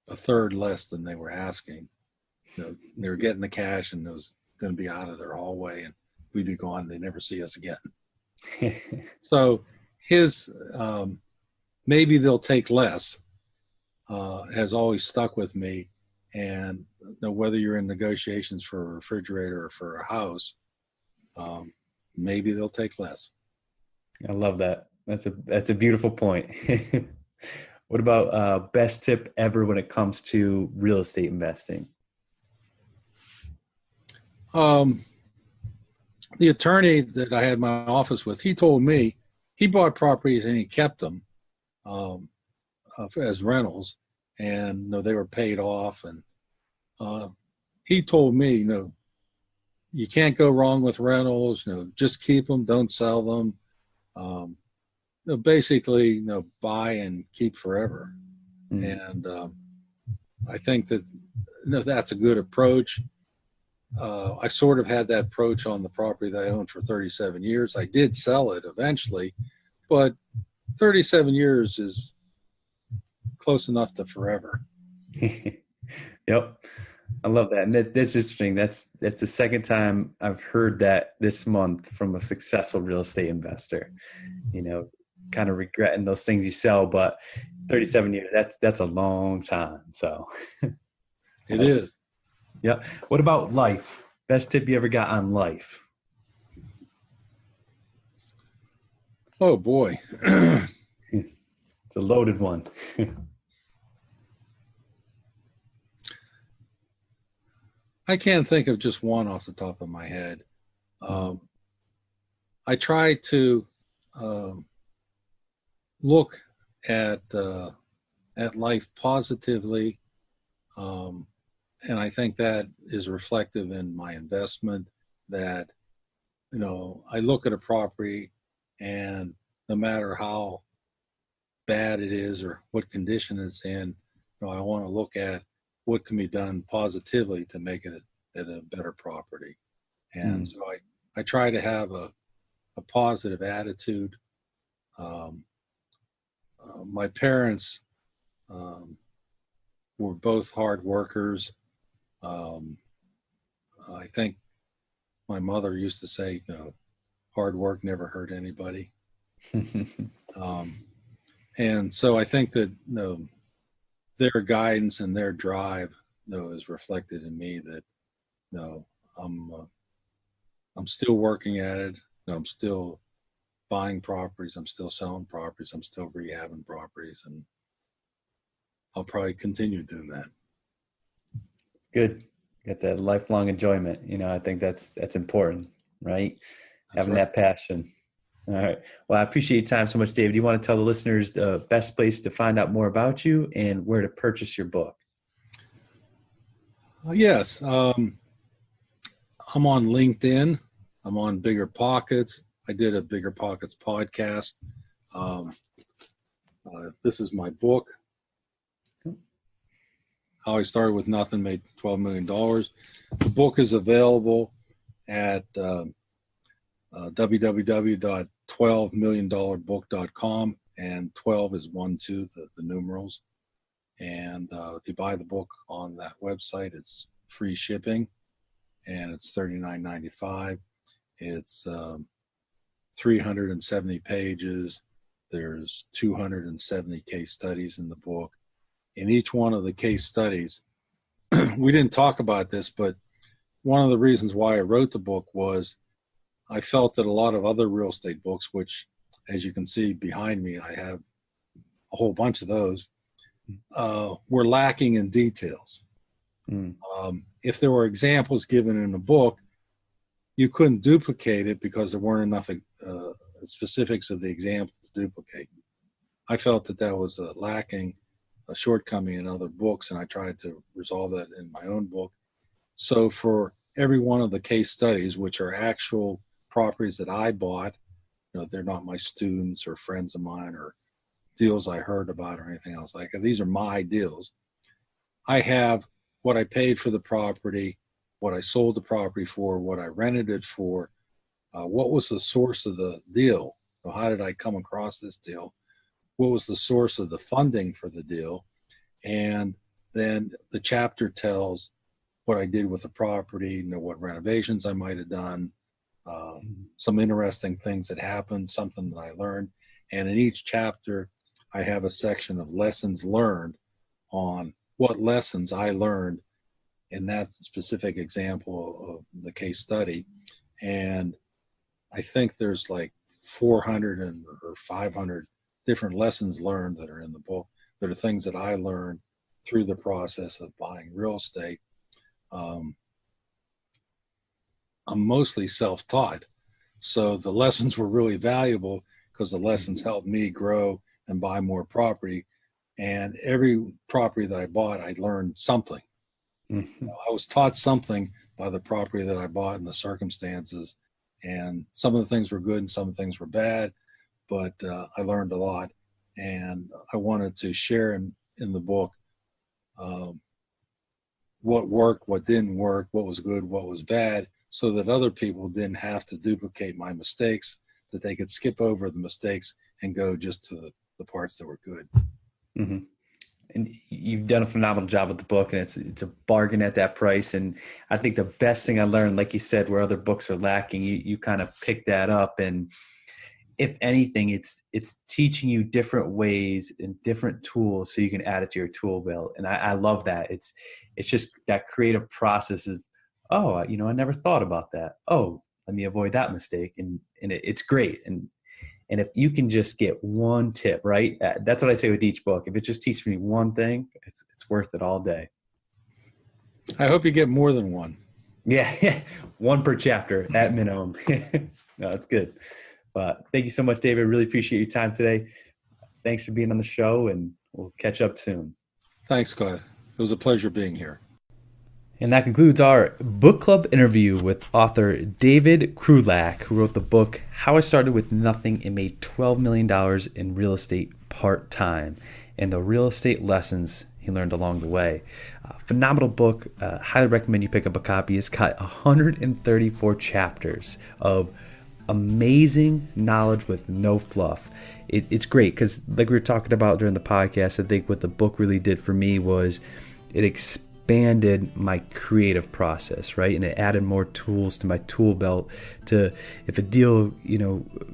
S2: a third less than they were asking. They were getting the cash, and it was going to be out of their hallway, and we'd be gone. They'd never see us again. So his maybe they'll take less has always stuck with me. And whether you're in negotiations for a refrigerator or for a house, maybe they'll take less.
S1: I love that. That's a beautiful point. What about best tip ever when it comes to real estate investing?
S2: The attorney that I had my office with, he told me he bought properties and he kept them. as rentals, and they were paid off. And he told me, you can't go wrong with rentals. Just keep them, don't sell them. Basically, buy and keep forever. And I think that that's a good approach. I sort of had that approach on the property that I owned for 37 years. I did sell it eventually, but 37 years is close enough to forever.
S1: Yep. I love that. And that's interesting. That's the second time I've heard that this month from a successful real estate investor, kind of regretting those things you sell, but 37 years, that's a long time. So
S2: it is.
S1: Yeah. What about life? Best tip you ever got on life?
S2: Oh boy.
S1: It's a loaded one.
S2: I can't think of just one off the top of my head. I try to look at life positively, and I think that is reflective in my investment. That I look at a property, and no matter how bad it is or what condition it's in, I want to look at what can be done positively to make it a better property. And so I try to have a positive attitude. My parents were both hard workers. I think my mother used to say, hard work never hurt anybody. And so I think that, their guidance and their drive, is reflected in me. That, I'm still working at it. I'm still buying properties. I'm still selling properties. I'm still rehabbing properties, and I'll probably continue doing that.
S1: Good. Get that lifelong enjoyment. I think that's important, right?
S2: That's
S1: Having that passion. All right. Well, I appreciate your time so much, David. Do you want to tell the listeners the best place to find out more about you and where to purchase your book?
S2: Yes. I'm on LinkedIn. I'm on Bigger Pockets. I did a Bigger Pockets podcast. This is my book. How I Started with Nothing, Made $12 million. The book is available at www.12milliondollarbook.com, and 12 is 1, 2, the numerals. And if you buy the book on that website, it's free shipping, and it's $39.95. It's 370 pages. There's 270 case studies in the book. In each one of the case studies, we didn't talk about this, but one of the reasons why I wrote the book was I felt that a lot of other real estate books, which, as you can see behind me, I have a whole bunch of those, were lacking in details. If there were examples given in the book, you couldn't duplicate it because there weren't enough specifics of the example to duplicate. I felt that was lacking, a shortcoming in other books, and I tried to resolve that in my own book. So for every one of the case studies, which are actual properties that I bought, they're not my students or friends of mine or deals I heard about or anything else like that. These are my deals. I have what I paid for the property, what I sold the property for, what I rented it for, what was the source of the deal, how did I come across this deal, what was the source of the funding for the deal, and then the chapter tells what I did with the property, what renovations I might have done, some interesting things that happened, something that I learned. And in each chapter, I have a section of lessons learned on what lessons I learned in that specific example of the case study. And I think there's like 400 or 500 different lessons learned that are in the book, that are things that I learned through the process of buying real estate. I'm mostly self-taught, so the lessons were really valuable because the lessons helped me grow and buy more property. And every property that I bought, I learned something.
S1: Mhm.
S2: I was taught something by the property that I bought and the circumstances. And some of the things were good and some of the things were bad, but I learned a lot. And I wanted to share in the book um, what worked, what didn't work, what was good, what was bad, so that other people didn't have to duplicate my mistakes, that they could skip over the mistakes and go just to the parts that were good.
S1: Mhm. And you've done a phenomenal job with the book, and it's a bargain at that price. And I think the best thing I learned, like you said, where other books are lacking, you kind of pick that up. And if anything, it's teaching you different ways and different tools so you can add it to your tool belt. And I love that. It's just that creative process of, oh, I never thought about that. Oh, let me avoid that mistake. And it's great. And if you can just get one tip, right? That's what I say with each book. If it just teaches me one thing, it's worth it all day.
S2: I hope you get more than one.
S1: Yeah, one per chapter at minimum. No, that's good. But thank you so much, David. Really appreciate your time today. Thanks for being on the show, and we'll catch up soon.
S2: Thanks, Scott. It was a pleasure being here.
S1: And that concludes our book club interview with author David Krulac, who wrote the book How I Started with Nothing and Made $12 Million in Real Estate Part-Time, and the real estate lessons he learned along the way. Phenomenal book. Highly recommend you pick up a copy. It's got 134 chapters of amazing knowledge with no fluff. It's great because, like we were talking about during the podcast, I think what the book really did for me was it expanded my creative process, right? And it added more tools to my tool belt to, if a deal,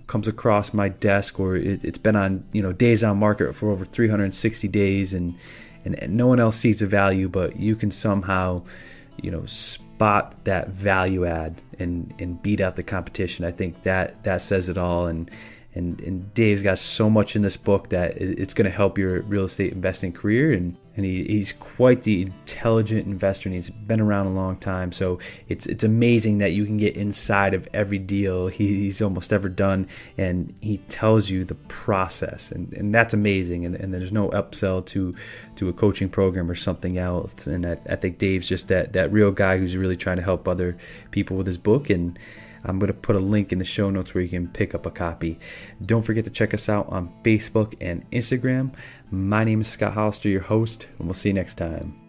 S1: comes across my desk, or it's been on, days on market for over 360 days and no one else sees the value, but you can somehow, spot that value add and beat out the competition. I think that says it all. And Dave's got so much in this book that it's going to help your real estate investing career. And he's quite the intelligent investor, and he's been around a long time. So it's amazing that you can get inside of every deal he's almost ever done, and he tells you the process, and that's amazing. And there's no upsell to a coaching program or something else. And I think Dave's just that real guy who's really trying to help other people with his book. And I'm going to put a link in the show notes where you can pick up a copy. Don't forget to check us out on Facebook and Instagram. My name is Scott Hollister, your host, and we'll see you next time.